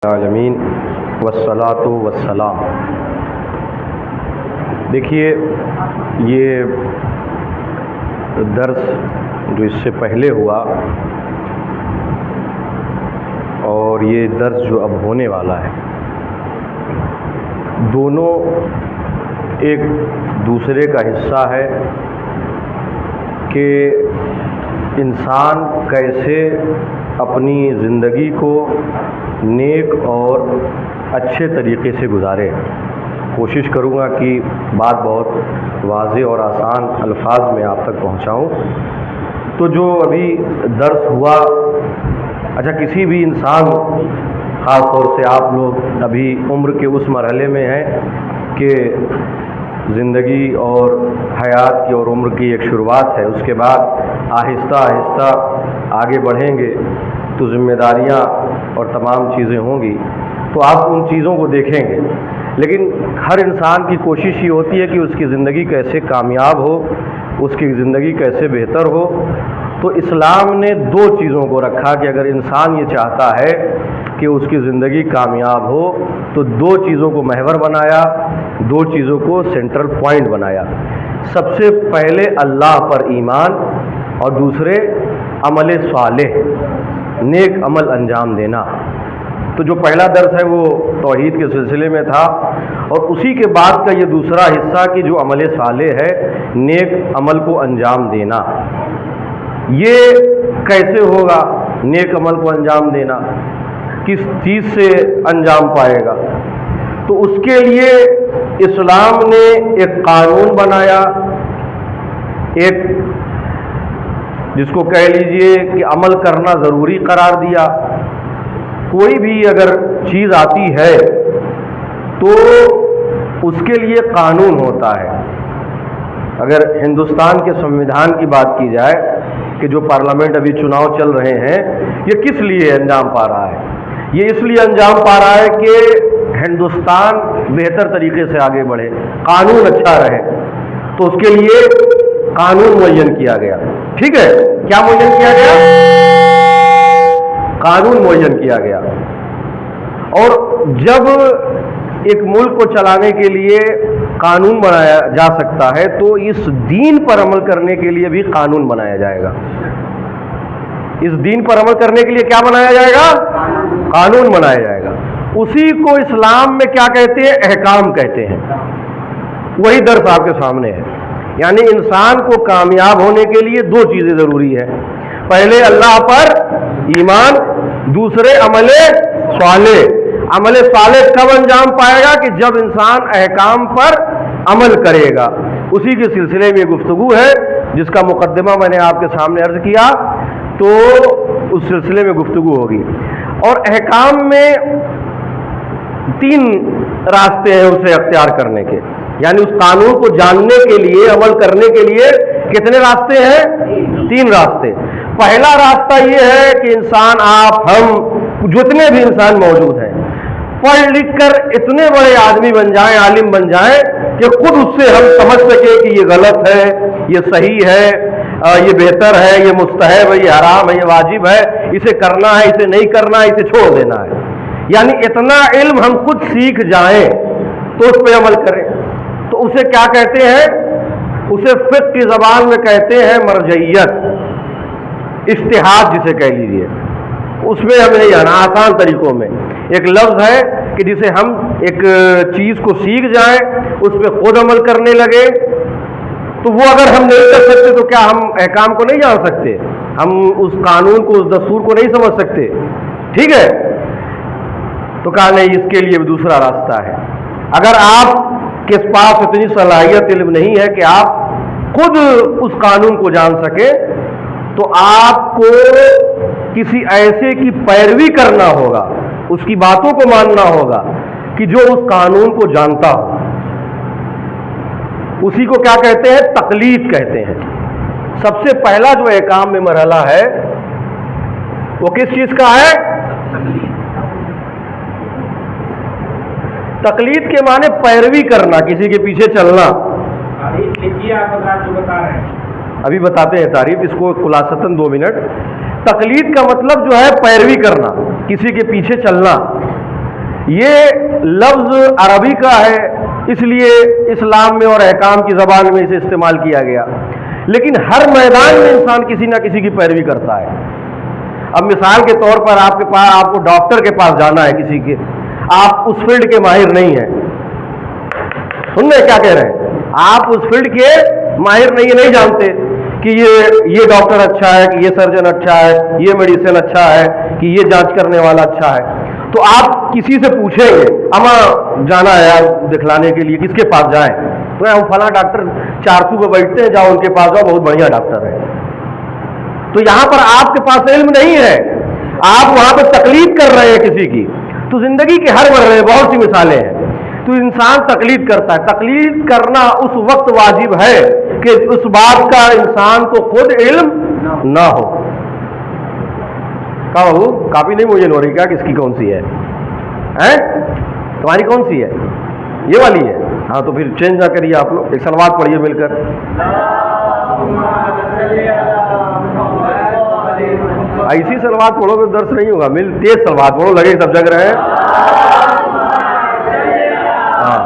आलमीन वस्सलातु वस्सलाम। देखिए, ये दर्स जो इससे पहले हुआ और ये दर्स जो अब होने वाला है, दोनों एक दूसरे का हिस्सा है कि इंसान कैसे अपनी ज़िंदगी को नेक और अच्छे तरीक़े से गुजारे। कोशिश करूँगा कि बात बहुत वाज़ेह और आसान अल्फाज में आप तक पहुँचाऊँ। तो जो अभी दर्स हुआ, अच्छा, किसी भी इंसान, ख़ास तौर से आप लोग अभी उम्र के उस मरहले में हैं कि ज़िंदगी और हयात की और उम्र की एक शुरुआत है, उसके बाद आहिस्ता आहिस्ता आगे बढ़ेंगे तो ज़िम्मेदारियाँ और तमाम चीज़ें होंगी, तो आप उन चीज़ों को देखेंगे। लेकिन हर इंसान की कोशिश ये होती है कि उसकी ज़िंदगी कैसे कामयाब हो, उसकी ज़िंदगी कैसे बेहतर हो। तो इस्लाम ने दो चीज़ों को रखा कि अगर इंसान ये चाहता है कि उसकी ज़िंदगी कामयाब हो तो दो चीज़ों को महवर बनाया, दो चीज़ों को सेंट्रल पॉइंट बनाया। सबसे पहले अल्लाह पर ईमान और दूसरे अमल सालेह, नेक अमल अंजाम देना। तो जो पहला दर्स है वो तौहीद के सिलसिले में था, और उसी के बाद का ये दूसरा हिस्सा कि जो अमल सालेह है, नेक अमल को अंजाम देना। ये कैसे होगा नेक अमल को अंजाम देना, किस चीज़ से अंजाम पाएगा? तो उसके लिए इस्लाम ने एक कानून बनाया, एक जिसको कह लीजिए कि अमल करना ज़रूरी करार दिया। कोई भी अगर चीज़ आती है तो उसके लिए कानून होता है। अगर हिंदुस्तान के संविधान की बात की जाए कि जो पार्लियामेंट अभी चुनाव चल रहे हैं, ये किस लिए अंजाम पा रहा है? ये इसलिए अंजाम पा रहा है कि हिंदुस्तान बेहतर तरीके से आगे बढ़े, कानून अच्छा रहे। तो उसके लिए कानून मुअय्यन किया गया। ठीक है, क्या मुअय्यन किया गया? कानून मुअय्यन किया गया। और जब एक मुल्क को चलाने के लिए कानून बनाया जा सकता है तो इस दीन पर अमल करने के लिए भी कानून बनाया जाएगा। इस दीन पर अमल करने के लिए क्या बनाया जाएगा? कानून बनाया जाएगा। उसी को इस्लाम में क्या कहते हैं? अहकाम कहते हैं। वही दर्स आपके सामने है। यानी इंसान को कामयाब होने के लिए दो चीज़ें ज़रूरी है। पहले अल्लाह पर ईमान, दूसरे अमले सालेह। अमले सालेह कब अंजाम पाएगा? कि जब इंसान अहकाम पर अमल करेगा। उसी के सिलसिले में गुफ्तगू है जिसका मुकद्दमा मैंने आपके सामने अर्ज किया, तो उस सिलसिले में गुफ्तगू होगी। और अहकाम में तीन रास्ते हैं उसे अख्तियार करने के, यानी उस कानून को जानने के लिए, अमल करने के लिए कितने रास्ते हैं? तीन रास्ते। पहला रास्ता ये है कि इंसान, आप, हम, जितने भी इंसान मौजूद हैं, पढ़ लिख कर इतने बड़े आदमी बन जाएं, आलिम बन जाएं कि खुद उससे हम समझ सके कि ये गलत है, ये सही है, ये बेहतर है, ये मुस्तहब है, ये हराम है, ये वाजिब है, इसे करना है, इसे नहीं करना है, इसे छोड़ देना है। यानी इतना इल्म हम खुद सीख जाएं तो उस पर अमल करें। तो उसे क्या कहते हैं? उसे फिक़्ह की ज़बान में कहते हैं मरजइयत, इज्तिहाद जिसे कह लीजिए। उसमें हमें नहीं आना, आसान तरीकों में एक लफ्ज़ है कि जिसे हम एक चीज़ को सीख जाएं, उस पर खुद अमल करने लगे। तो वो अगर हम नहीं कर सकते तो क्या हम अहकाम को नहीं जान सकते? हम उस कानून को, उस दस्तूर को नहीं समझ सकते? ठीक है, तो कहा नहीं, इसके लिए दूसरा रास्ता है। अगर आप के पास इतनी सलाहियत, इल्म नहीं है कि आप खुद उस कानून को जान सके, तो आपको किसी ऐसे की पैरवी करना होगा, उसकी बातों को मानना होगा कि जो उस कानून को जानता हो। उसी को क्या कहते हैं? तकलीद कहते हैं। सबसे पहला जो अहकाम में मरहला है वो किस चीज़ का है? तकलीद के माने पैरवी करना, किसी के पीछे चलना। जो बता रहे हैं अभी बताते हैं तारीफ, इसको खुलासतन 2 मिनट। तकलीद का मतलब जो है पैरवी करना, किसी के पीछे चलना। ये लफ्ज़ अरबी का है, इसलिए इस्लाम में और अहकाम की ज़बान में इसे इस्तेमाल किया गया, लेकिन हर मैदान में इंसान किसी ना किसी की पैरवी करता है। अब मिसाल के तौर पर आपको डॉक्टर के पास जाना है किसी के, आप उस फील्ड के माहिर नहीं हैं, सुन रहे क्या कह रहे हैं, आप उस फील्ड के माहिर नहीं जानते कि ये डॉक्टर अच्छा है, कि ये सर्जन अच्छा है, ये मेडिसिन अच्छा है, कि ये जांच करने वाला अच्छा है, तो आप किसी से पूछेंगे अमा जाना है यार दिखलाने के लिए, किसके पास जाएं? तो हम फला डॉक्टर 400 पे बैठते हैं, जाओ उनके पास जाओ, बहुत बढ़िया डॉक्टर है। तो यहां पर आपके पास इल्म नहीं है, आप वहां पर तकलीद कर रहे हैं किसी की। तो जिंदगी के हर मर्रे बहुत सी मिसालें हैं, तो इंसान तकलीद करता है। तकलीद करना उस वक्त वाजिब है कि उस बात का इंसान को खुद इल्म ना हो। क्या बाबू, काफी नहीं मुझे हो रही क्या, किसकी कौन सी है? हैं? तुम्हारी कौन सी है? ये वाली है? हाँ, तो फिर चेंज ना करिए आप लोग, एक सलवात पढ़िए मिलकर। ऐसी सलवात पढ़ो तो दर्श नहीं होगा, तेज सलवात पढ़ो, लगे सब जग रहे हैं। हाँ,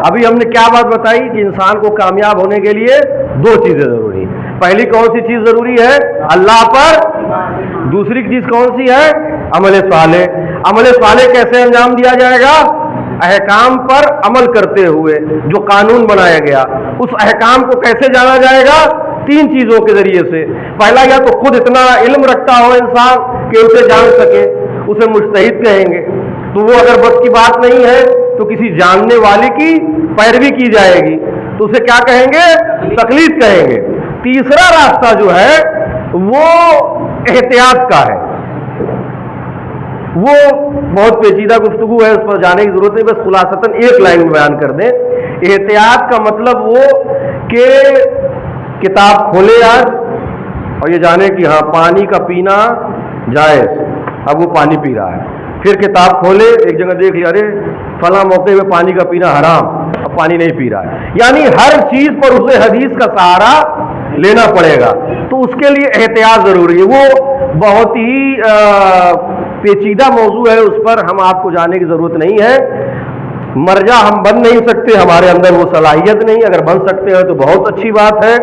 अभी हमने क्या बात बताई कि इंसान को कामयाब होने के लिए दो चीजें जरूरी है। पहली कौन सी चीज जरूरी है? अल्लाह पर। दूसरी चीज कौन सी है? अमल साले। अमल साले कैसे अंजाम दिया जाएगा? अहकाम पर अमल करते हुए, जो कानून बनाया गया उस अहकाम को कैसे जाना जाएगा? तीन चीजों के जरिए से। पहला, या तो खुद इतना इल्म रखता हो इंसान कि उसे जान सके, उसे मुज्तहिद कहेंगे, तो वो अगर बस की बात नहीं है तो किसी जानने वाले की पैरवी की जाएगी, तो उसे क्या कहेंगे? तकलीद कहेंगे। तीसरा रास्ता जो है वो एहतियात का है। वो बहुत पेचीदा गुफ्तगू है, उस पर जाने की जरूरत नहीं, बस खुलासतन एक लाइन में बयान कर दें। एहतियात का मतलब वो कि किताब खोले आज और ये जाने कि हाँ पानी का पीना जायज़, अब वो पानी पी रहा है। फिर किताब खोले, एक जगह देख लिया, अरे फला मौके में पानी का पीना हराम, अब पानी नहीं पी रहा है। यानी हर चीज पर उसे हदीस का सहारा लेना पड़ेगा, तो उसके लिए एहतियात जरूरी है। वो बहुत ही पेचीदा मौजू है, उस पर हम आपको जाने की जरूरत नहीं है। मर्जा हम बन नहीं सकते, हमारे अंदर वो सलाहियत नहीं। अगर बन सकते हैं तो बहुत अच्छी बात है,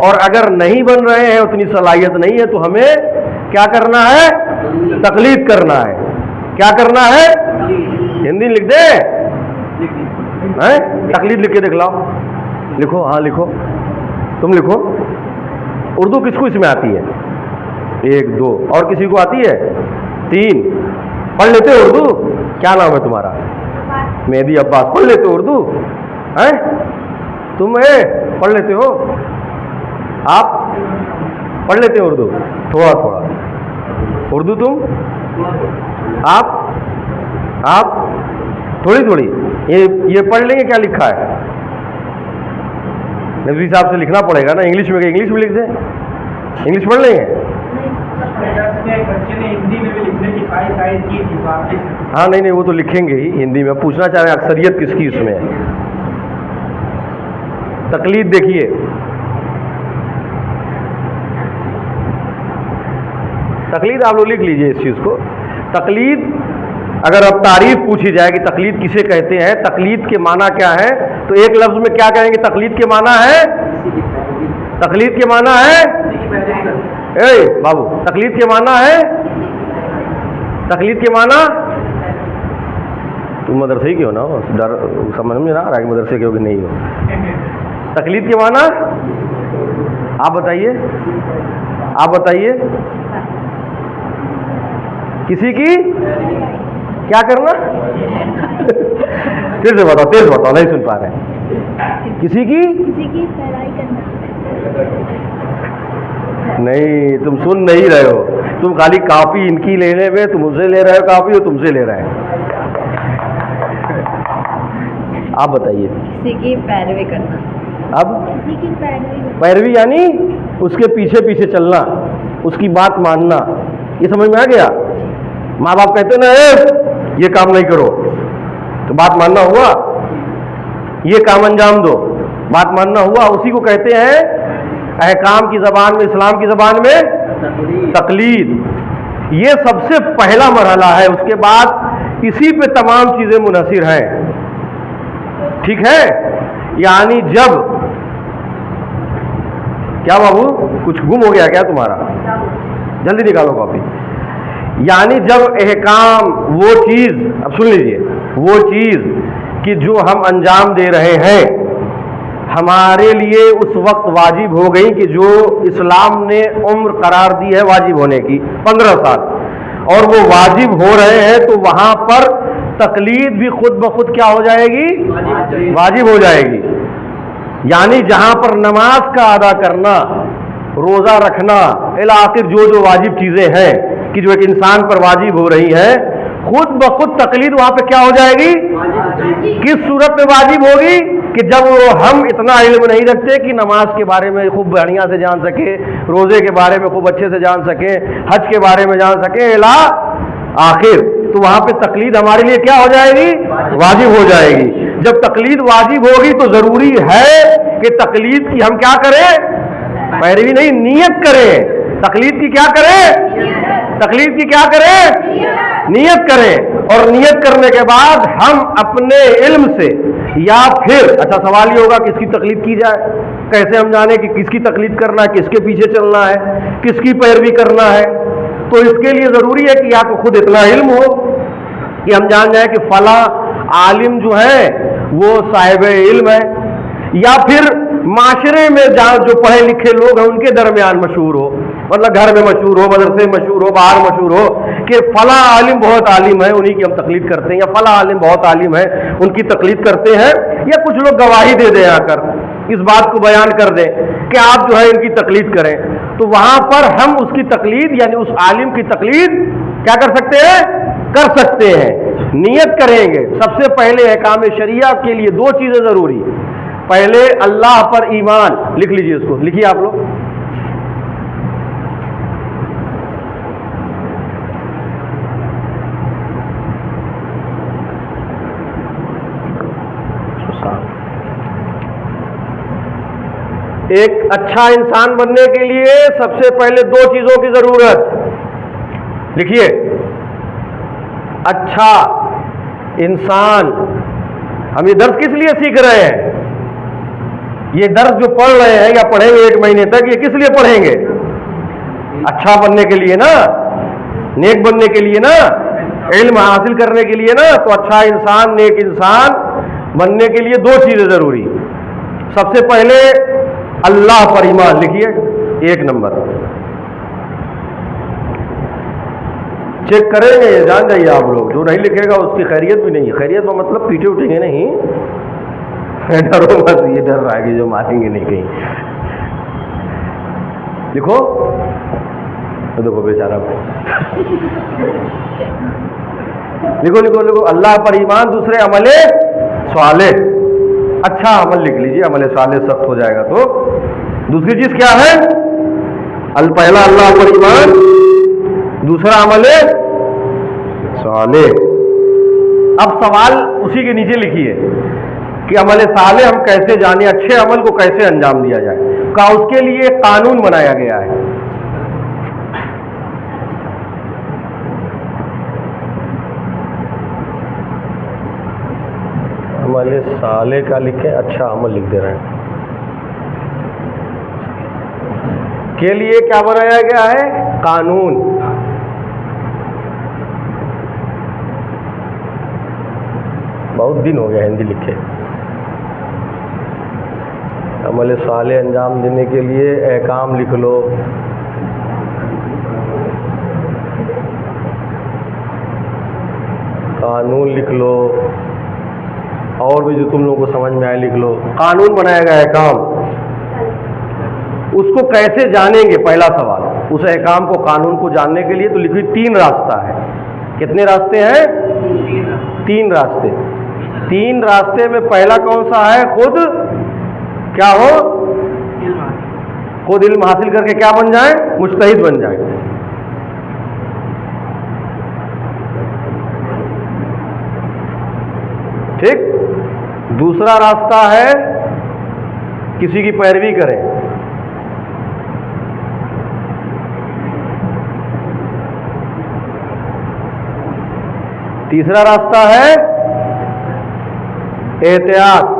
और अगर नहीं बन रहे हैं, उतनी सलाहियत नहीं है, तो हमें क्या करना है? तकलीद करना है। क्या करना है? हिंदी लिख दे, हैं? तकलीद लिख के दिखलाओ। लिखो, हाँ लिखो, तुम लिखो। उर्दू किसको इसमें आती है? 1 2, और किसी को आती है? 3। पढ़ लेते हो उर्दू? क्या नाम है तुम्हारा? मेहदी अब्बास। पढ़ लेते हो उर्दू? हैं? तुम पढ़ लेते हो? आप पढ़ लेते हो उर्दू? थोड़ा थोड़ा उर्दू तुम? आप थोड़ी थोड़ी। ये पढ़ लेंगे क्या लिखा है? नबी साहब से लिखना पड़ेगा ना, इंग्लिश में। इंग्लिश में लिख दें? इंग्लिश पढ़ लेंगे? बच्चे ने हिंदी में भी लिखने की ख्वाहिश की थी। हाँ, नहीं वो तो लिखेंगे ही हिंदी में। पूछना चाह रहे हैं अक्सरियत किसकी इसमें है? तकलीद देखिए, तकलीद आप लोग लिख लीजिए इस चीज को। तकलीद, अगर अब तारीफ पूछी जाए कि तकलीद किसे कहते हैं, तकलीद के माना क्या है, तो एक लफ्ज में क्या कहेंगे? तकलीद के माना है, तकलीद के माना है, बाबू, तकलीद के माना है, तकलीद के माना, तुम मदरसे के हो ना, डर समझ में ना आ रहा है कि मदरसे के हो कि नहीं हो। तकलीद के माना आप बताइए, आप बताइए। किसी की क्या करना? फिर से बताओ, तेज बताओ, नहीं सुन पा रहे। किसी की पैरवी करना। नहीं, तुम सुन नहीं रहे हो, तुम खाली कॉपी इनकी लेने में, तुम उनसे ले रहे हो कॉपी, और तुमसे ले रहे हैं। आप बताइए। किसी की पैरवी करना। अब किसी की पैरवी यानी उसके पीछे पीछे चलना, उसकी बात मानना। ये समझ में आ गया? माँ बाप कहते ना ये काम नहीं करो, तो बात मानना हुआ। ये काम अंजाम दो, बात मानना हुआ। उसी को कहते हैं अहकाम की ज़बान में, इस्लाम की ज़बान में तकलीद। ये सबसे पहला मरहला है। उसके बाद इसी पे तमाम चीजें मुनहसिर हैं। ठीक है, यानी जब, क्या बाबू कुछ गुम हो गया क्या तुम्हारा? जल्दी निकालो कॉपी। यानी जब एहकाम, वो चीज, अब सुन लीजिए, वो चीज कि जो हम अंजाम दे रहे हैं हमारे लिए उस वक्त वाजिब हो गई कि जो इस्लाम ने उम्र करार दी है वाजिब होने की 15 साल, और वो वाजिब हो रहे हैं, तो वहां पर तकलीद भी खुद ब खुद क्या हो जाएगी? वाजिब हो जाएगी। यानी जहां पर नमाज का अदा करना, रोजा रखना, इला आखिर जो जो वाजिब चीजें हैं कि जो एक इंसान पर वाजिब हो रही है, खुद ब खुद तकलीद वहां पे क्या हो जाएगी? किस सूरत में वाजिब होगी? कि जब हम इतना इल्म नहीं रखते कि नमाज के बारे में खूब बढ़िया से जान सके, रोजे के बारे में खूब अच्छे से जान सके, हज के बारे में जान सके, इला आखिर, तो वहां पे तकलीद हमारे लिए क्या हो जाएगी? वाजिब हो जाएगी। जब तकलीद वाजिब होगी तो जरूरी है कि तकलीद की हम क्या करें? पैरवी नहीं, नियत करें। तकलीद की क्या करें? तकलीद की क्या करें? नियत करें। और नियत करने के बाद हम अपने इल्म से, या फिर अच्छा सवाल ये होगा किसकी तकलीद की जाए? कैसे हम जाने कि किसकी तकलीद करना है, किसके पीछे चलना है, किसकी पैरवी करना है? तो इसके लिए जरूरी है कि या तो खुद इतना इल्म हो कि हम जान जाए कि फला आलिम जो है वो साहिब इल्म है, या फिर माशरे में जहाँ जो पढ़े लिखे लोग हैं उनके दरमियान मशहूर हो, मतलब घर में मशहूर हो, मदरसे में मशहूर हो, बाहर मशहूर हो कि फला आलिम बहुत आलिम है, उन्हीं की हम तकलीद करते हैं, या फला आलिम बहुत आलिम है, उनकी तकलीद करते हैं। या कुछ लोग गवाही दे दें आकर, इस बात को बयान कर दें कि आप जो है इनकी तकलीद करें, तो वहां पर हम उसकी तकलीद यानी उस आलिम की तकलीद क्या कर सकते हैं? कर सकते हैं। नियत करेंगे। सबसे पहले अहकाम शरिया के लिए दो चीजें जरूरी। पहले अल्लाह पर ईमान, लिख लीजिए उसको, लिखिए आप लोग। एक अच्छा इंसान बनने के लिए सबसे पहले दो चीजों की जरूरत, लिखिए। अच्छा इंसान, हम ये दर्स किस लिए सीख रहे हैं? ये दर्स जो पढ़ रहे हैं या पढ़ेंगे 1 महीने तक, ये किस लिए पढ़ेंगे? अच्छा बनने के लिए ना, नेक बनने के लिए ना, इल्म हासिल करने के लिए ना। तो अच्छा इंसान, नेक इंसान बनने के लिए दो चीजें जरूरी। सबसे पहले अल्लाह पर ईमान, लिखिए 1 नंबर। चेक करेंगे, जान जाइए आप लोग, जो नहीं लिखेगा उसकी खैरियत भी नहीं है। खैरियत में मतलब पीटे उठेंगे नहीं, डरो मत, ये डर रहा है कि जो मारेंगे नहीं कहीं। लिखो, तो देखो बेचारा लिखो लिखो लिखो, अल्लाह पर ईमान। दूसरे अमले साले, अच्छा अमल लिख लीजिए, अमले साले सख्त हो जाएगा तो। दूसरी चीज क्या है? पहला अल्लाह पर ईमान, दूसरा अमले साले। अब सवाल उसी के नीचे लिखिए कि अमले साले हम कैसे जाने, अच्छे अमल को कैसे अंजाम दिया जाए। का उसके लिए कानून बनाया गया है। अमले साले का लिखें, अच्छा अमल लिख दे रहे हैं। के लिए क्या बनाया गया है? कानून। बहुत दिन हो गया हिंदी लिखे। अमल साले अंजाम देने के लिए अहकाम लिख लो, कानून लिख लो, और भी जो तुम लोगों को समझ में आए लिख लो। कानून बनाया गया अहकाम, उसको कैसे जानेंगे? पहला सवाल, उस अहकाम को, कानून को जानने के लिए तो लिखिए 3 रास्ता है। कितने रास्ते हैं? 3 रास्ते। 3 रास्ते में पहला कौन सा है? खुद क्या हो? खुद इल्म हासिल करके क्या बन जाए? मुज्तहिद बन जाए। ठीक। दूसरा रास्ता है किसी की पैरवी करें। तीसरा रास्ता है एहतियात।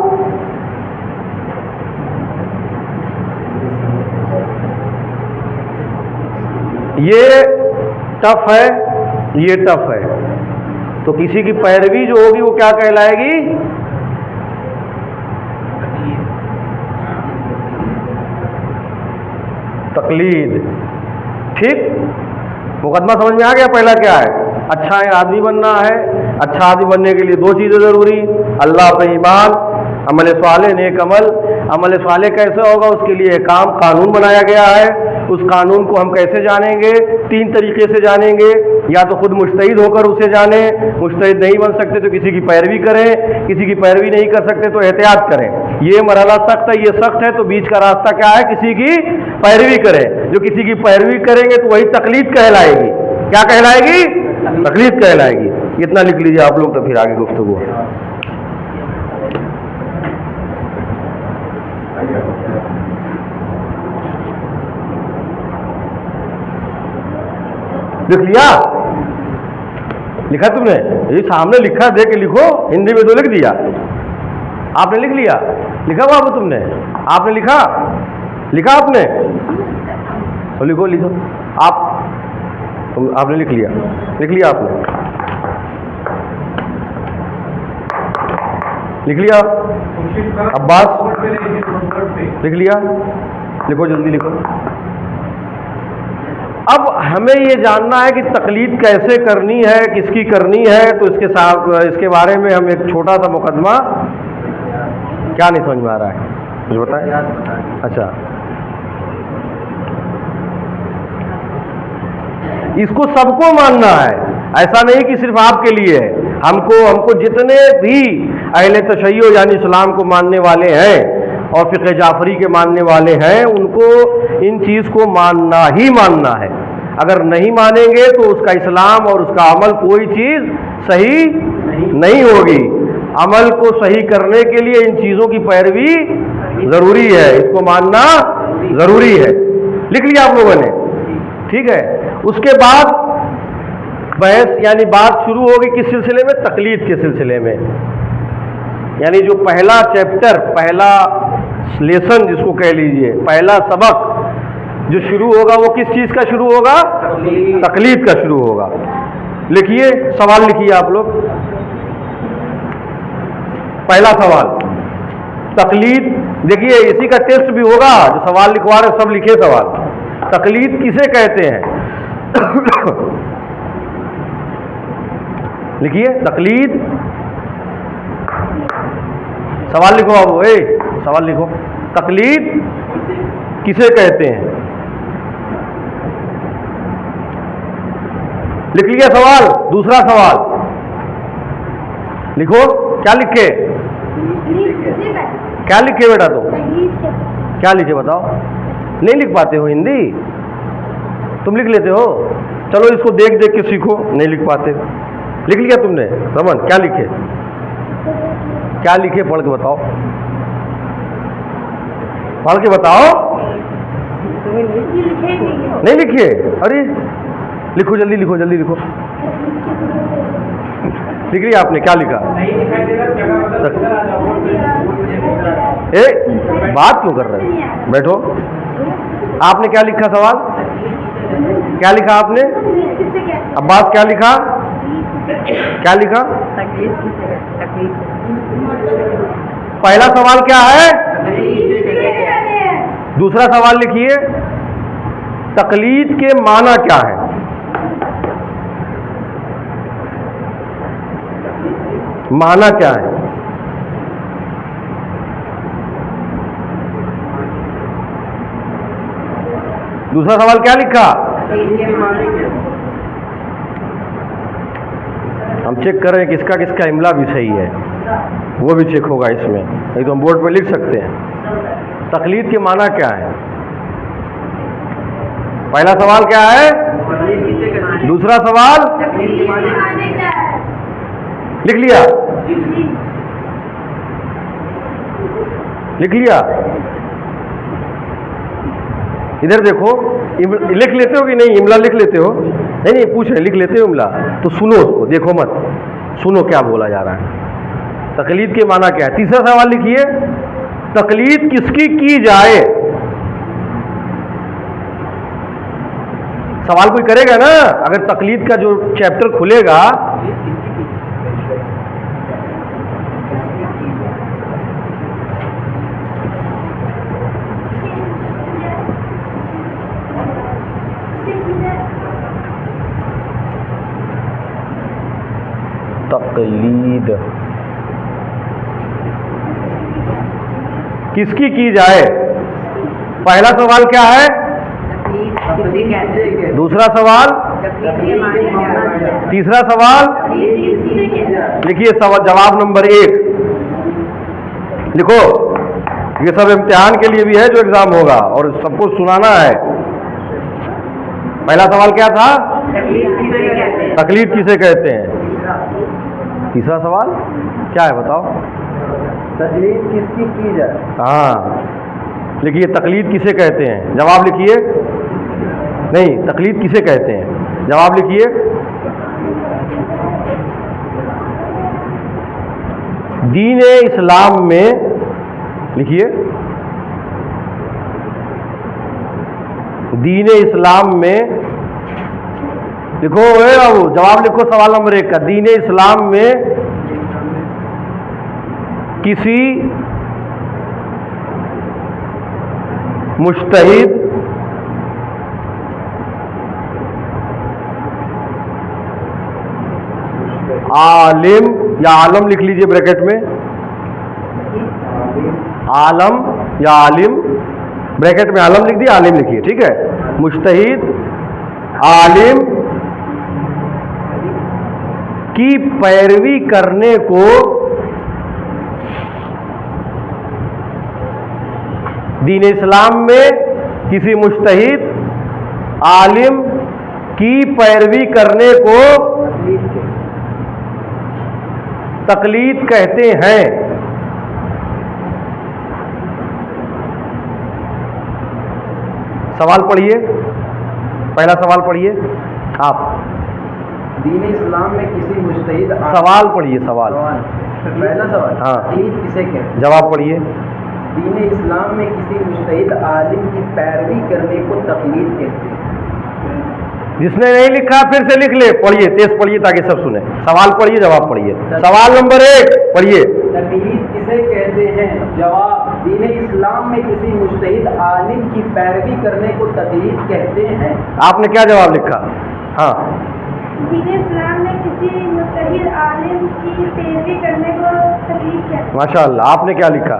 ये टफ है, ये टफ है, तो किसी की पैरवी जो होगी वो क्या कहलाएगी? तकलीद। ठीक, मुकदमा समझ में आ गया? पहला क्या है? अच्छा आदमी बनना है। अच्छा आदमी बनने के लिए दो चीज़ें ज़रूरी, अल्लाह पे ईमान, अमल सालेह, नेक अमल। अमल सालेह कैसे होगा? उसके लिए काम कानून बनाया गया है। उस कानून को हम कैसे जानेंगे? तीन तरीके से जानेंगे। या तो खुद मुज्तहिद होकर उसे जाने, मुज्तहिद नहीं बन सकते तो किसी की पैरवी करें, किसी की पैरवी नहीं कर सकते तो एहतियात करें। ये मरहला सख्त है, ये सख्त है, तो बीच का रास्ता क्या है? किसी की पैरवी करें। जो किसी की पैरवी करेंगे तो वही तकलीद कहलाएगी। क्या कहलाएगी? तकलीद कहलाएगी। इतना लिख लीजिए आप लोग, तो फिर आगे गुफ्तगू। लिख लिया? लिखा तुमने? ये सामने लिखा, दे के लिखो। हिंदी में तो लिख दिया। आपने लिख लिया? लिखा बाबू तुमने? आपने लिखा? लिखा आपने? तो लिखो, लिखो आप। आपने लिख लिया? लिख लिया आपने? लिख लिया? अब्बास लिख लिया? लिखो, जल्दी लिखो। अब हमें ये जानना है कि तकलीद कैसे करनी है, किसकी करनी है। तो इसके साथ, इसके बारे में हम एक छोटा सा मुकदमा। क्या नहीं समझ में आ रहा है? मुझे बताएं। अच्छा, इसको सबको मानना है, ऐसा नहीं कि सिर्फ आपके लिए है। हमको जितने भी अहले तशय्यो यानी इस्लाम को मानने वाले हैं और फ़िक़्ह जाफ़री के मानने वाले हैं, उनको इन चीज़ को मानना ही मानना है। अगर नहीं मानेंगे तो उसका इस्लाम और उसका अमल कोई चीज़ सही नहीं होगी। अमल को सही करने के लिए इन चीज़ों की पैरवी ज़रूरी है, इसको मानना ज़रूरी है। लिख लिया आप लोगों ने? ठीक है। उसके बाद बहस यानी बात शुरू होगी किस सिलसिले में? तकलीद के सिलसिले में। यानी जो पहला चैप्टर, पहला लेसन जिसको कह लीजिए, पहला सबक जो शुरू होगा वो किस चीज़ का शुरू होगा? तकलीद का शुरू होगा। लिखिए, सवाल लिखिए आप लोग। पहला सवाल तकलीद। देखिए, इसी का टेस्ट भी होगा। जो सवाल लिखवा रहे सब लिखे सवाल। तकलीद किसे कहते हैं? लिखिए, तकलीद। सवाल लिखो बाबू, सवाल लिखो। तकलीद किसे कहते हैं? लिख लिया सवाल? दूसरा सवाल लिखो। क्या लिखे? क्या लिखे बेटा? तो क्या लिखे बताओ? नहीं लिख पाते हो हिंदी? तुम लिख लेते हो? चलो इसको देख देख के सीखो। नहीं लिख पाते? लिख लिया तुमने? रमन क्या लिखे? क्या लिखे? पढ़ के बताओ। पढ़ के बताओ। नहीं लिखिए? अरे लिखो, जल्दी लिखो, जल्दी लिखो। लिख लिया आपने? क्या लिखा? बात क्यों कर रहे हैं? बैठो। आपने क्या लिखा सवाल? क्या लिखा आपने? अब्बास क्या लिखा? क्या लिखा? पहला सवाल क्या है? दूसरा सवाल लिखिए, तकलीद के माना क्या है? माना क्या है? दूसरा सवाल क्या लिखा? हम चेक कर रहे हैं किसका किसका इमला भी सही है, वो भी चेक होगा इसमें। नहीं तो हम बोर्ड पे लिख सकते हैं। तकलीद के माना क्या है? पहला सवाल क्या है? दूसरा सवाल लिख लिया? लिख लिया? इधर देखो, लिख लेते हो कि नहीं? इमला लिख लेते हो? नहीं, पूछ रहे लिख लेते हो इमला? तो सुनो उसको, देखो मत। सुनो क्या बोला जा रहा है। तकलीद के माना क्या है? तीसरा सवाल लिखिए, तकलीद किसकी की जाए? सवाल कोई करेगा ना, अगर तकलीद का जो चैप्टर खुलेगा तकलीद किसकी की जाए? पहला सवाल क्या है? दूसरा सवाल, तीसरा सवाल लिखिए। सवाल जवाब नंबर 1 लिखो। ये सब इम्तिहान के लिए भी है जो एग्जाम होगा और सबको सुनाना है। पहला सवाल क्या था? तकलीद किसे कहते हैं? तीसरा सवाल क्या है बताओ? तकलीद किसकी की जाए? हाँ लिखिए, तकलीद किसे कहते हैं? जवाब लिखिए। नहीं, तकलीद किसे कहते हैं? जवाब लिखिए। दीन इस्लाम में लिखिए, दीन इस्लाम में लिखो। बाबू जवाब लिखो सवाल नंबर 1 का। दीन इस्लाम में किसी मुज्तहिद आलिम, या आलम लिख लीजिए ब्रैकेट में, आलम या आलिम, ब्रैकेट में आलम लिख दिया, आलिम लिखिए, ठीक है। मुज्तहिद आलिम की पैरवी करने को दीन इस्लाम में किसी मुज्तहिद आलिम की पैरवी करने को तकलीद कहते हैं। सवाल पढ़िए, पहला सवाल पढ़िए आप। दीन इस्लाम में किसी मुज्तहिद सवाल पढ़िए, सवाल। पहला सवाल, हाँ। तकलीद किसे कहते हैं? जवाब पढ़िए। दीन इस्लाम में किसी मुज्तहिद आलिम की पैरवी करने को तकलीद कहते हैं। जिसने नहीं लिखा फिर से लिख ले, पढ़िए, तेज पढ़िए ताकि सब सुने। सवाल पढ़िए, जवाब पढ़िए। सवाल नंबर 1 पढ़िए। तकलीद किसे कहते हैं? जवाब, दीन इस्लाम में किसी मुज्तहिद आलिम की पैरवी करने को तकलीद कहते हैं। आपने क्या जवाब लिखा? हाँ, दीन इस्लाम में किसी मुज्तहिद आलिम की पैरवी करने को तकलीद कहते हैं। माशाअल्लाह। आपने क्या लिखा?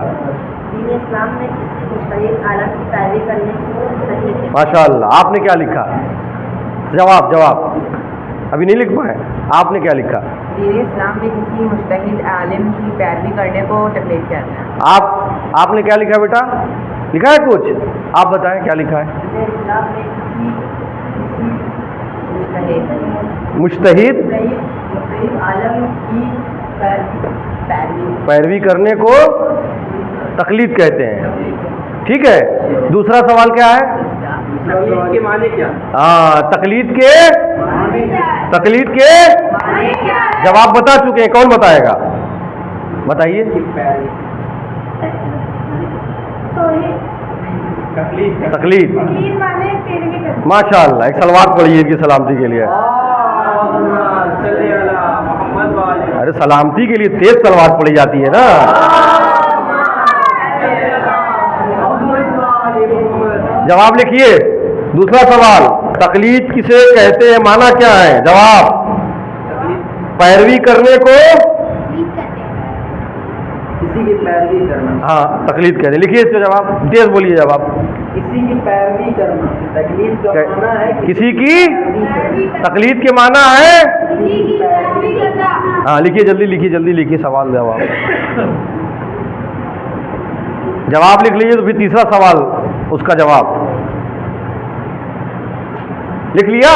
दीन इस्लाम में किसी मुज्तहिद आलिम की पैरवी करने को तकलीद। माशाअल्लाह। आपने क्या लिखा? जवाब, जवाब अभी नहीं लिख पाए। आपने क्या लिखा? दीन इस्लाम में किसी मुज्तहिद आलिम की पैरवी करने को तकलीद कहते हैं। आपने क्या लिखा बेटा? लिखा है कुछ? आप बताएं क्या लिखा है? दीन इस्लाम में किसी मुज्तहिद आलिम की पैरवी करने को तकलीद कहते हैं, ठीक है। दूसरा सवाल क्या है? तकलीद के माने क्या? हाँ, तकलीद के जवाब बता चुके हैं। कौन बताएगा? बताइए। तकलीद। तकलीद माने पैरवी करना। माशाअल्लाह। एक सलवार पढ़िए इनकी सलामती के लिए। अरे सलामती के लिए तेज सलवार पढ़ी जाती है ना। जवाब लिखिए। दूसरा सवाल, तकलीद किसे कहते हैं? माना क्या है? जवाब, पैरवी करने को किसी की पैरवी करना। हाँ, तकलीद कहते हैं। लिखिए इसका जवाब, तेज बोलिए जवाब। किसी की पैरवी करना। तकलीद का माना है किसी की तकलीद के माना है। हाँ लिखिए, जल्दी लिखिए, जल्दी लिखिए सवाल जवाब। जवाब लिख लीजिए तो फिर तीसरा सवाल उसका जवाब लिख लिया।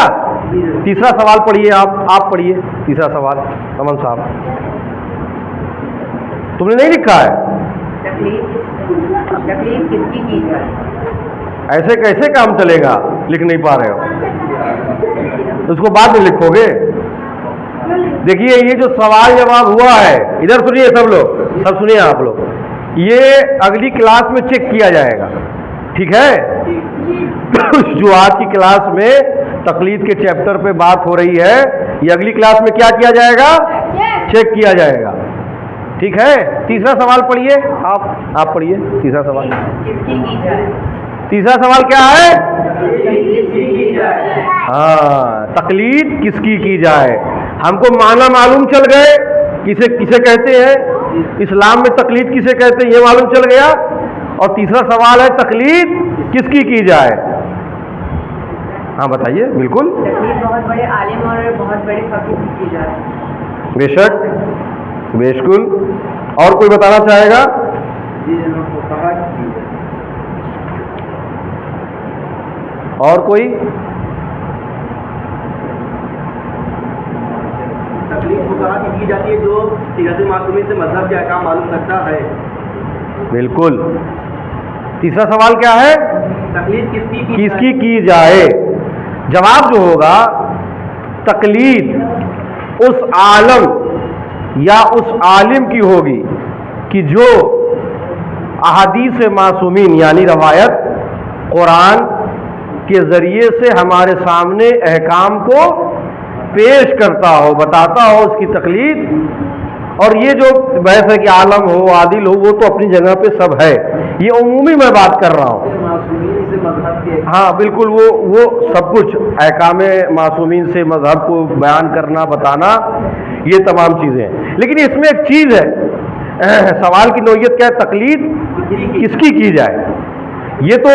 तीसरा सवाल पढ़िए आप पढ़िए तीसरा सवाल। अमन साहब, तुमने नहीं लिखा है? तकलीद किसकी की जाए? ऐसे कैसे काम चलेगा? लिख नहीं पा रहे हो, उसको बाद में लिखोगे। देखिए ये जो सवाल जवाब हुआ है, इधर सुनिए सब लोग, सब सुनिए आप लोग, ये अगली क्लास में चेक किया जाएगा, ठीक है? जो आज की क्लास में तकलीद के चैप्टर पे बात हो रही है, ये अगली क्लास में क्या किया जाएगा? चेक किया जाएगा, ठीक है? तीसरा सवाल पढ़िए, आप पढ़िए तीसरा सवाल। किसकी की जाए? तीसरा सवाल क्या है? हाँ, तकलीद किसकी की जाए। हमको माना मालूम चल गए किसे किसे कहते हैं, इस्लाम में तकलीद किसे कहते हैं ये मालूम चल गया। और तीसरा सवाल है तकलीद किसकी की जाए। हाँ बताइए, बिल्कुल। तकलीद बहुत बड़े आलिम और बहुत बड़े फकीर की जाए। बेशक, बिल्कुल। और कोई बताना चाहेगा? और कोई? तकलीफ फुकहा की जाती है जो सिराज मासूमी से मजहब के अहकाम मालूम करता है। बिल्कुल। तीसरा सवाल क्या है? तकलीफ किसकी की जाए। जवाब जो होगा, तकलीद उस आलम या उस आलिम की होगी कि जो अहादीस मासूमीन यानी रवायत कुरान के ज़रिए से हमारे सामने अहकाम को पेश करता हो, बताता हो, उसकी तकलीद। और ये जो बहस है कि आलम हो आदिल हो, वो तो अपनी जगह पे सब है, ये उमूमी मैं बात कर रहा हूँ। हाँ बिल्कुल, वो सब कुछ अहकाम मासूमीन से मजहब को बयान करना, बताना, ये तमाम चीज़ें हैं। लेकिन इसमें एक चीज़ है, सवाल की नौयत क्या है, तकलीद किसकी की जाए। ये तो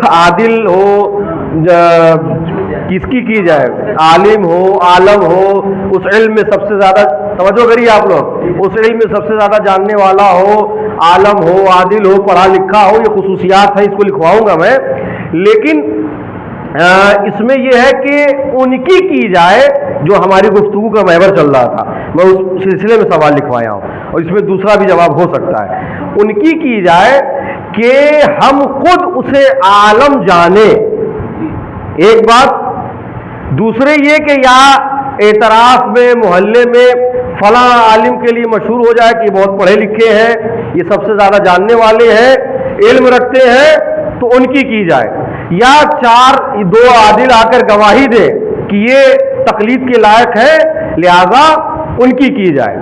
आदिल हो, किसकी की जाए, आलिम हो, आलम हो, उस इल्म में सबसे ज़्यादा, तवज्जो करिए आप लोग, उस इल्म में सबसे ज़्यादा जानने वाला हो, आलम हो, आदिल हो, पढ़ा लिखा हो, ये खुसूसियात है, इसको लिखवाऊंगा मैं। लेकिन इसमें यह है कि उनकी की जाए जो हमारी गुफ्तगू का महवर चल रहा था, मैं उस सिलसिले में सवाल लिखवाया हूँ, और इसमें दूसरा भी जवाब हो सकता है। उनकी की जाए कि हम खुद उसे आलम जाने, एक बात। दूसरे ये कि या एतराफ़ में, मोहल्ले में फला आलिम के लिए मशहूर हो जाए कि बहुत पढ़े लिखे हैं, ये सबसे ज़्यादा जानने वाले हैं, इल्म रखते हैं, तो उनकी की जाए। या दो आदिल आकर गवाही दे कि ये तकलीद के लायक है, लिहाजा उनकी की जाए,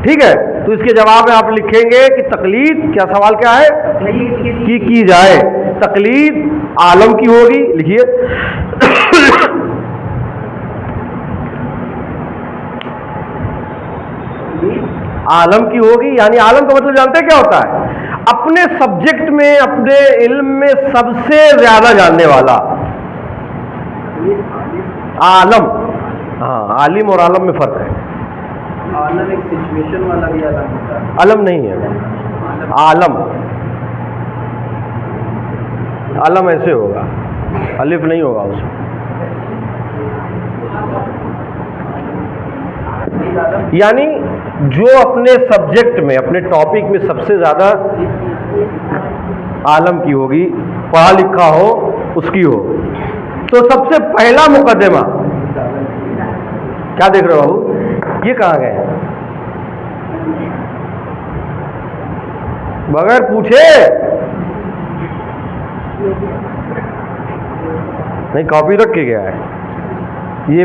ठीक है। तो इसके जवाब में आप लिखेंगे कि तकलीद, क्या सवाल क्या है, की जाए। तकलीद आलम की होगी, लिखिए। आलम की होगी, यानी आलम का मतलब जानते हैं क्या होता है, अपने सब्जेक्ट में, अपने इल्म में सबसे ज्यादा जानने वाला, आलम। हाँ, आलिम और आलम में फर्क है। आलम एक सिचुएशन वाला भी आलम होता है। आलम नहीं है, आलम, आलम ऐसे होगा, अलिफ नहीं होगा उसमें। यानी जो अपने सब्जेक्ट में, अपने टॉपिक में सबसे ज़्यादा आलम की होगी, पढ़ा लिखा हो, उसकी हो। तो सबसे पहला मुकदमा, क्या देख रहे हो बाबू, ये कहाँ गए, बगैर पूछे नहीं, कॉपी रख के गया है। ये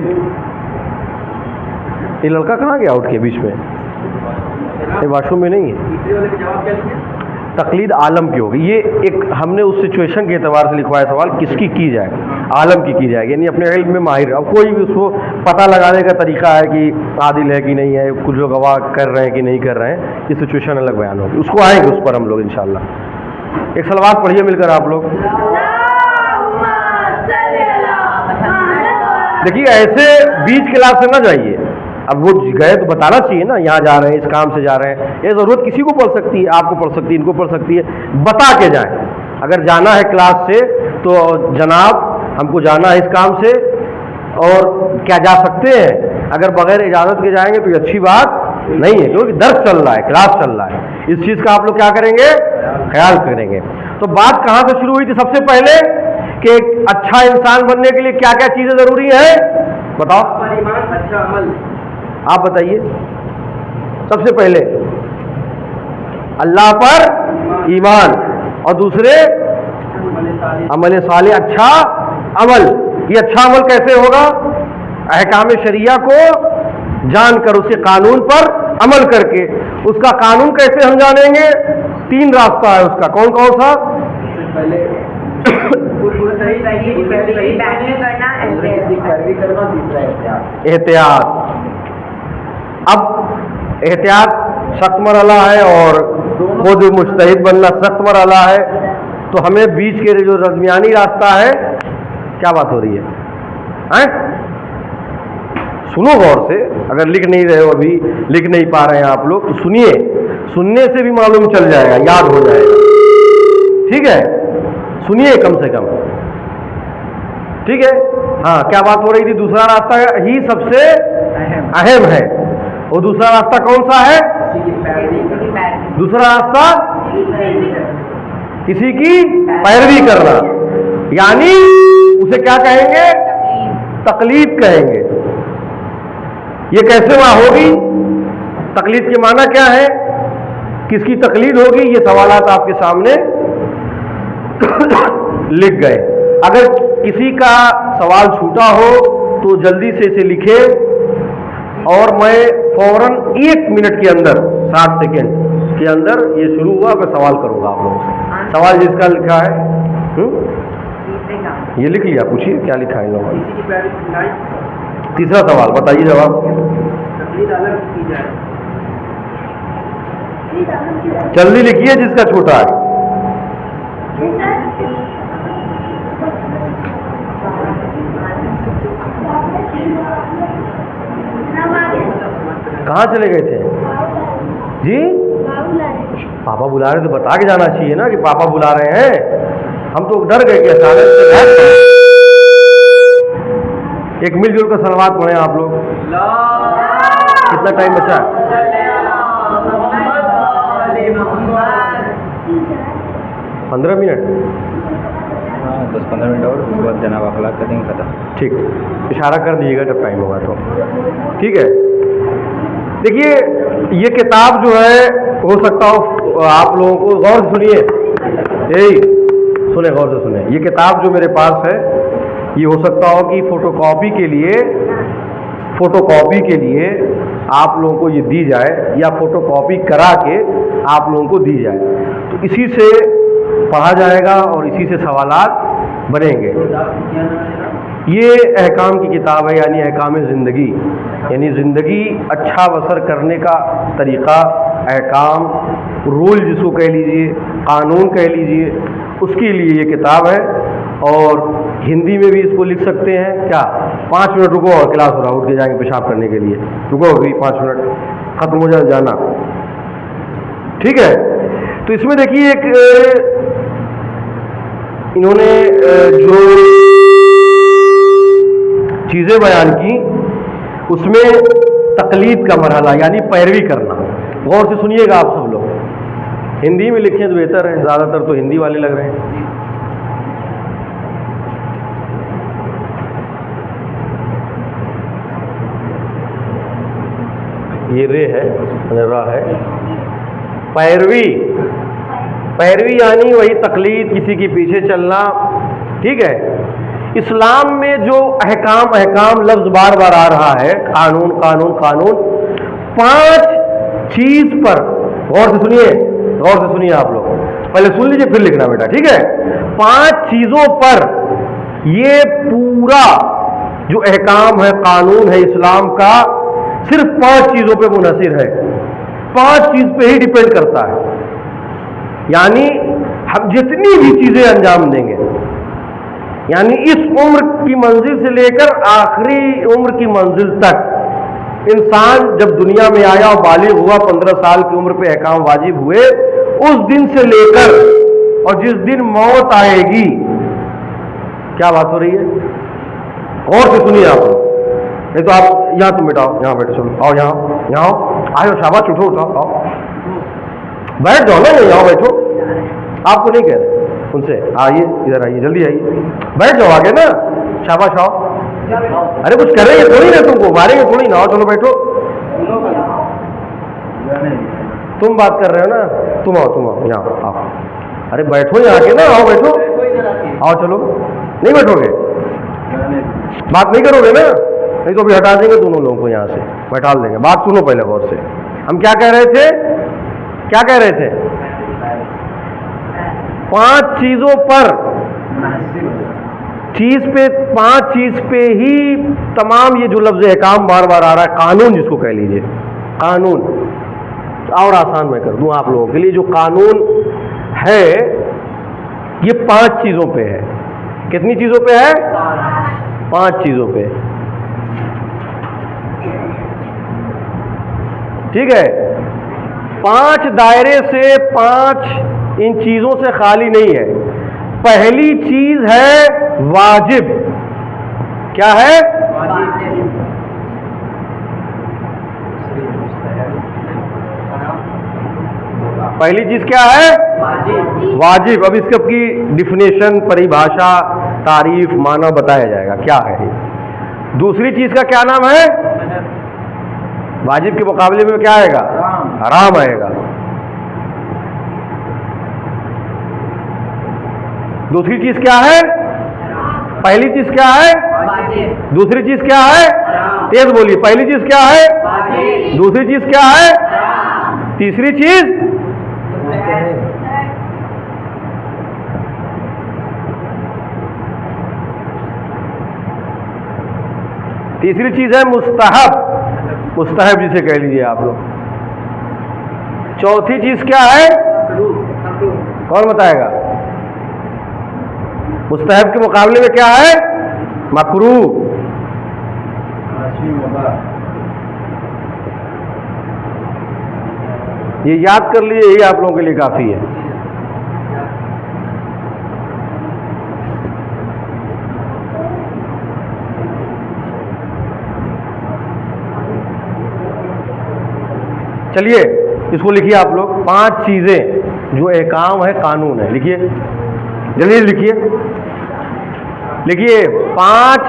लड़का कहाँ गया उठ के बीच में, ये वाशरूम में नहीं है। तकलीद आलम की होगी, ये एक हमने उस सिचुएशन के एतबार से लिखवाया सवाल, किसकी की जाए, आलम की जाएगी, यानी अपने इल्म में माहिर। अब कोई भी उसको पता लगाने का तरीका है कि आदिल है कि नहीं है, कुछ लोग गवाह कर रहे हैं कि नहीं कर रहे हैं, ये सिचुएशन अलग बयान होगी, उसको आएंगे उस पर हम लोग इंशाल्लाह। एक सलवात पढ़िए मिलकर आप लोग। देखिए ऐसे बीच क्लास से ना जाइए, अब वो गए तो बताना चाहिए ना, यहाँ जा रहे हैं, इस काम से जा रहे हैं, ये ज़रूरत किसी को पढ़ सकती है, आपको पढ़ सकती है, इनको पढ़ सकती है, बता के जाएं। अगर जाना है क्लास से तो जनाब हमको जाना है इस काम से, और क्या जा सकते हैं, अगर बगैर इजाज़त के जाएंगे तो ये अच्छी बात नहीं है, क्योंकि दर्स चल रहा है, क्लास चल रहा है, इस चीज़ का आप लोग क्या करेंगे, ख्याल करेंगे। तो बात कहाँ से शुरू हुई थी, सबसे पहले कि एक अच्छा इंसान बनने के लिए क्या क्या चीज़ें ज़रूरी है, बताओ। ईमान, अच्छा अमल, आप बताइए। सबसे पहले अल्लाह पर ईमान और दूसरे अमल साले, अच्छा अमल। ये अच्छा अमल कैसे होगा? अहकाम शरिया को जानकर उसके कानून पर अमल करके। उसका कानून कैसे हम जानेंगे? 3 रास्ता है उसका। कौन कौन सा? पहले सही पैरवी करना, किसी पैरवी करना, तीसरा एहतियात। एहतियात। अब एहतियात सख्त मरहला है और खुद मुज्तहिद बनना सख्त मरहला है। तो हमें बीच के जो दरमियानी रास्ता है, क्या बात हो रही है? सुनो गौर से। अगर लिख नहीं रहे हो, अभी लिख नहीं पा रहे हैं आप लोग, तो सुनिए। सुनने से भी मालूम चल जाएगा, याद हो जाएगा। ठीक है, सुनिए कम से कम। ठीक है। हाँ, क्या बात हो रही थी? दूसरा रास्ता ही सबसे अहम है। और दूसरा रास्ता कौन सा है? दूसरा रास्ता किसी की पैरवी करना, यानी उसे क्या कहेंगे? तकलीद कहेंगे। ये कैसे वहां होगी? तकलीद के माना क्या है? किसकी तकलीद होगी? ये सवालात आपके सामने लिख गए। अगर किसी का सवाल छूटा हो तो जल्दी से इसे लिखे, और मैं फौरन 1 मिनट के अंदर, 60 सेकेंड के अंदर ये शुरू हुआ, मैं सवाल करूंगा आप लोगों से। सवाल जिसका लिखा है ये लिख लिया, पूछिए क्या लिखा है इन लोगों ने। किसी की पैरवी नहीं, तीसरा सवाल बताइए जवाब। तकलीद अलग की जाए। जल्दी लिखिए जिसका छोटा है। कहाँ चले गए थे जी? पापा बुला रहे तो बता के जाना चाहिए ना कि पापा बुला रहे हैं। हम तो डर गए कि अचानक से गायब थे। एक मिलजुल कर सलवात पढ़े आप लोग। कितना टाइम बचा है? 15 मिनट। 10-15 मिनट और उसके बाद जनाब अखलाक का दिन खत्म। ठीक, इशारा कर दीजिएगा जब टाइम होगा तो। ठीक है। देखिए, ये किताब जो है, हो सकता हो आप लोगों को, गौर से सुनिए, यही सुने, गौर से सुने। ये किताब जो मेरे पास है, ये हो सकता हो कि फोटोकॉपी के लिए आप लोगों को ये दी जाए, या फोटोकॉपी करा के आप लोगों को दी जाए। तो इसी से पढ़ा जाएगा और इसी से सवालात बनेंगे। ये अहकाम की किताब है, यानी अहकाम ज़िंदगी, यानी ज़िंदगी अच्छा बसर करने का तरीक़ा, अहकाम, रूल जिसको कह लीजिए, कानून कह लीजिए, उसके लिए ये किताब है। और हिंदी में भी इसको लिख सकते हैं। क्या 5 मिनट रुको और क्लास हो रहा, उठ के जाएंगे पेशाब करने के लिए। रुको अभी 5 मिनट, ख़त्म हो जाए जाना। ठीक है। तो इसमें देखिए, एक इन्होंने जो चीज़ें बयान की, उसमें तकलीद का मरहला, यानी पैरवी करना। गौर से सुनिएगा आप सब लोग। हिंदी में लिखें तो बेहतर है, ज़्यादातर तो हिंदी वाले लग रहे हैं। ये रे है, रा है। पैरवी, पैरवी यानी वही तकलीद, किसी के पीछे चलना। ठीक है। इस्लाम में जो अहकाम लफ्ज़ बार बार आ रहा है, कानून कानून कानून, 5 चीज़ पर गौर से सुनिए आप लोग। पहले सुन लीजिए फिर लिखना बेटा, ठीक है। 5 चीज़ों पर ये पूरा जो अहकाम है, कानून है इस्लाम का, सिर्फ 5 चीज़ों पे मुनहसिर है। 5 चीज़ पे ही डिपेंड करता है। यानी हम जितनी भी चीज़ें अंजाम देंगे, यानी इस उम्र की मंजिल से लेकर आखिरी उम्र की मंजिल तक, इंसान जब दुनिया में आया और बालिग हुआ, 15 साल की उम्र पे अहकाम वाजिब हुए, उस दिन से लेकर और जिस दिन मौत आएगी, क्या बात हो रही है? और से सुनिए आप। नहीं तो आप यहाँ तुम बैठाओ, यहाँ बैठो, चलो आओ, यहाँ आओ, शाबाश, उठो उठाओ, आओ बैठ जाओ ना, यहाँ बैठो। आपको नहीं कह रहे उनसे, आइए इधर आइए, जल्दी आइए, बैठ जाओ आगे ना, शाबाश आओ। अरे कुछ करेंगे थोड़ी ना, तुमको मारेंगे थोड़ी ना, आओ चलो बैठो। तुम बात कर रहे हो ना, तुम आओ यहाँ आओ। अरे बैठो यहाँ के ना, आओ बैठो, आओ चलो। नहीं बैठोगे, बात नहीं करोगे ना? नहीं तो अभी हटा देंगे दोनों लोगों को यहाँ से, बैठा देंगे। बात सुनो पहले गौर से। हम क्या कह रहे थे? क्या कह रहे थे? 5 चीजों पर, पांच चीज पे ही तमाम ये जो लफ्ज एहकाम बार बार आ रहा है, कानून जिसको कह लीजिए, कानून। और आसान मैं कर दूं आप लोगों के लिए, जो कानून है ये 5 चीजों पे है। कितनी चीजों पे है? 5 चीजों पे। ठीक है, 5 दायरे से, 5 इन चीजों से खाली नहीं है। पहली चीज है वाजिब। क्या है? पहली चीज क्या है? वाजिब। अब इसकी डिफिनेशन, परिभाषा, तारीफ, माना बताया जाएगा क्या है। दूसरी चीज का क्या नाम है? वाजिब के मुकाबले में क्या आएगा? हराम आएगा। दूसरी चीज क्या है? पहली चीज क्या है? दूसरी चीज क्या है? तेज बोलिए। पहली चीज क्या है? दूसरी चीज क्या है? तीसरी चीज? तीसरी चीज है मुस्तहब। मुस्तहब जिसे कह लीजिए आप लोग। चौथी चीज क्या है? कौन बताएगा? मुस्तहब के मुकाबले में क्या है? मकरूह। ये याद कर लीजिए, यही आप लोगों के लिए काफी है। चलिए इसको लिखिए आप लोग। 5 चीजें जो एहकाम है, कानून है। लिखिए, जल्दी लिखिए। लिखिए 5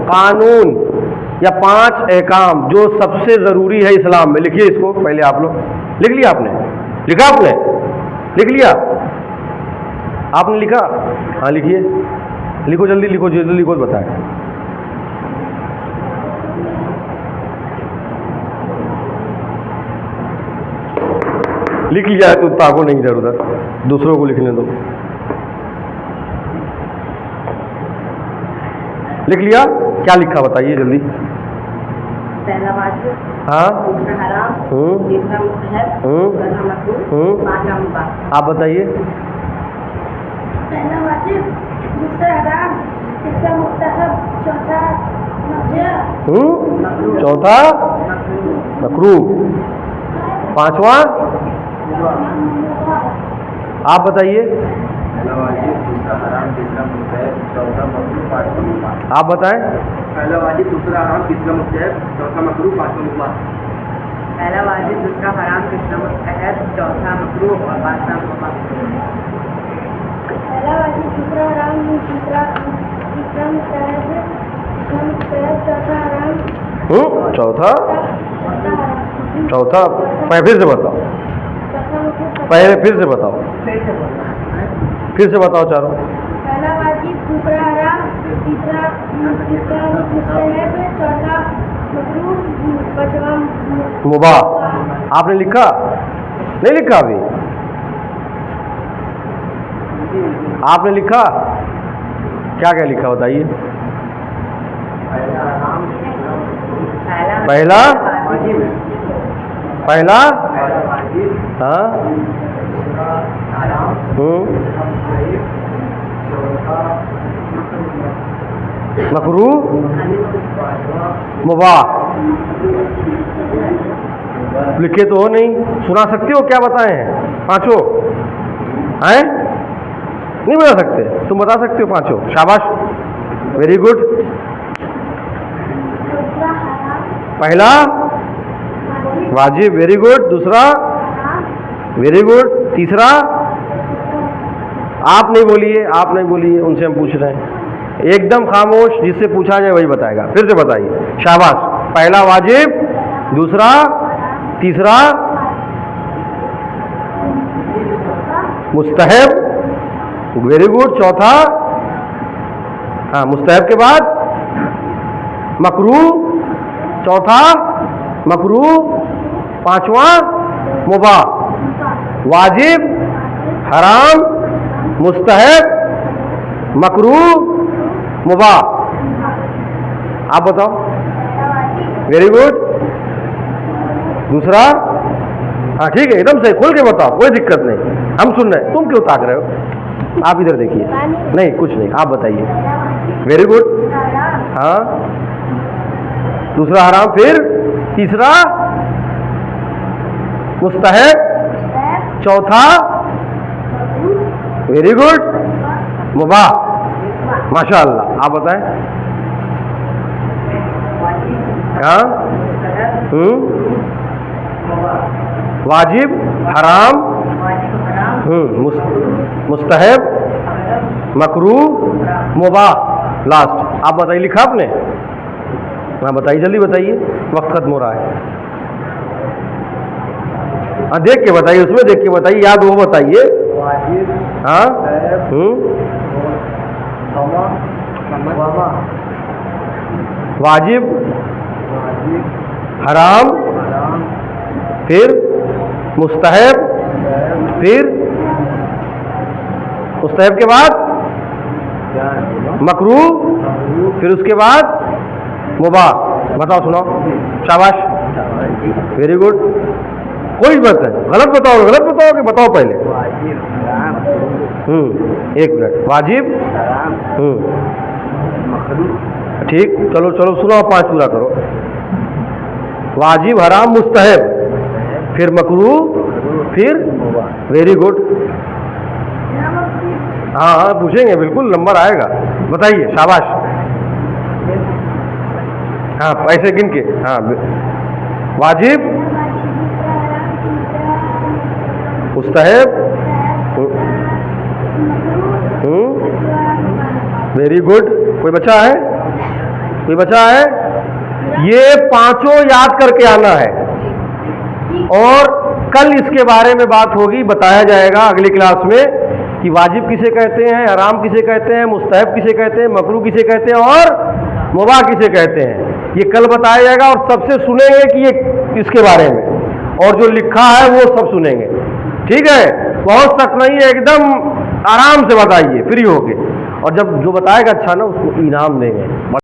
कानून या 5 एहकाम जो सबसे जरूरी है इस्लाम में। लिखिए इसको पहले आप लोग। लिख लिया आपने? लिखा आपने? लिख लिया? आपने लिखा? हाँ लिखिए, लिखो जल्दी, लिखो जल्दी, लिखो बताएं। लिख लिया है तो ताको नहीं इधर उधर, दूसरों को लिखने दो। लिख लिया? क्या लिखा बताइए जल्दी। पहला वाजिब, हाँ, दूसरा हराम, तीसरा मुस्तहब, चौथा मकरूह, पांचवा मुबाह। आप बताइए। पहला वाजिब, दूसरा हराम, तीसरा मुस्तहब, चौथा मकरूह, चौथा मकरूह, पांचवा। आप बताइए। आप बताएं। पहला वाजिब, दूसरा हराम, तीसरा मुस्तहब, चौथा मकरूह, पांचवा मुबाह। पहला वाजिब, दूसरा हराम, तीसरा मुस्तहब, चौथा मकरूह और पांचवा मुबाह। पहला वाजिब, दूसरा हराम, तीसरा मुस्तहब, चौथा हराम, चौथा मैं फिर से बताओ, पहले फिर से बताओ, फिर से बताओ चारों। पहला वाजिब, दूसरा हराम, तीसरा मुस्तहब, चौथा मकरूह, पांचवा मुबाह। आपने लिखा? नहीं लिखा अभी? आपने लिखा? क्या क्या लिखा बताइए। पहला हाँ, मकरूह, मुबाह। लिखे तो हो नहीं, सुना सकते हो? क्या बताए हैं पांचों? हैं? नहीं बता सकते? तुम बता सकते हो पांचों? शाबाश, वेरी गुड। पहला वाजिब, वेरी गुड। दूसरा, वेरी गुड। तीसरा, आप नहीं बोलिए, आप नहीं बोलिए, उनसे हम पूछ रहे हैं। एकदम खामोश, जिससे पूछा जाए वही बताएगा। फिर से बताइए। शाबाश। पहला वाजिब, दूसरा, तीसरा, मुस्तहब, वेरी गुड। चौथा, हाँ मुस्तहब के बाद मकरूह, चौथा मकरूह, पांचवा मुबाह। वाजिब, हराम, मुस्तहब, मकरूह, मुबाह। आप बताओ। Very good. दूसरा, हाँ ठीक है, एकदम सही, खुल के बताओ, कोई दिक्कत नहीं, हम सुन रहे हैं। तुम क्यों ताक रहे हो? आप इधर देखिए। नहीं कुछ नहीं, आप बताइए। Very good. हाँ, दूसरा हराम, फिर तीसरा मुस्तहब, चौथा वेरी गुड मुबाह। माशाअल्लाह। आप बताएं। हाँ, वाजिब, हराम, मुस्तहब, मकरूह, मुबाह। लास्ट आप बताइए। लिखा आपने? हाँ बताइए, जल्दी बताइए, वक्त खत्म हो रहा है। हाँ देख के बताइए, उसमें देख के बताइए, याद वो बताइए। हाँ, वाजिब, हराम, फिर मुस्तहब, फिर मुस्तहब के बाद मकरूह, फिर उसके बाद मुबाह। बताओ, सुनाओ। शाबाश, वेरी गुड। कोई बात नहीं, गलत बताओ, गलत बताओ कि बताओ पहले। एक मिनट। वाजिब, ठीक, चलो चलो सुनो, 5 पूरा करो। वाजिब, हराम, मुस्तहब, फिर मकरूह, फिर वेरी गुड। हाँ हाँ पूछेंगे, बिल्कुल नंबर आएगा। बताइए, शाबाश। हाँ ऐसे गिन के। हाँ, वाजिब, मुस्तहब, वेरी गुड। कोई बचा है? कोई बचा है? ये पांचों याद करके आना है, और कल इसके बारे में बात होगी, बताया जाएगा अगली क्लास में कि वाजिब किसे कहते हैं, हराम किसे कहते हैं, मुस्तहब किसे कहते हैं, मकरूह किसे कहते हैं, और मुबाह किसे कहते हैं। ये कल बताया जाएगा, और सबसे सुनेंगे कि ये इसके बारे में, और जो लिखा है वो सब सुनेंगे। ठीक है, बहुत सख्त नहीं है, एकदम आराम से बताइए, फ्री होके, और जब जो बताएगा अच्छा ना, उसको इनाम देंगे।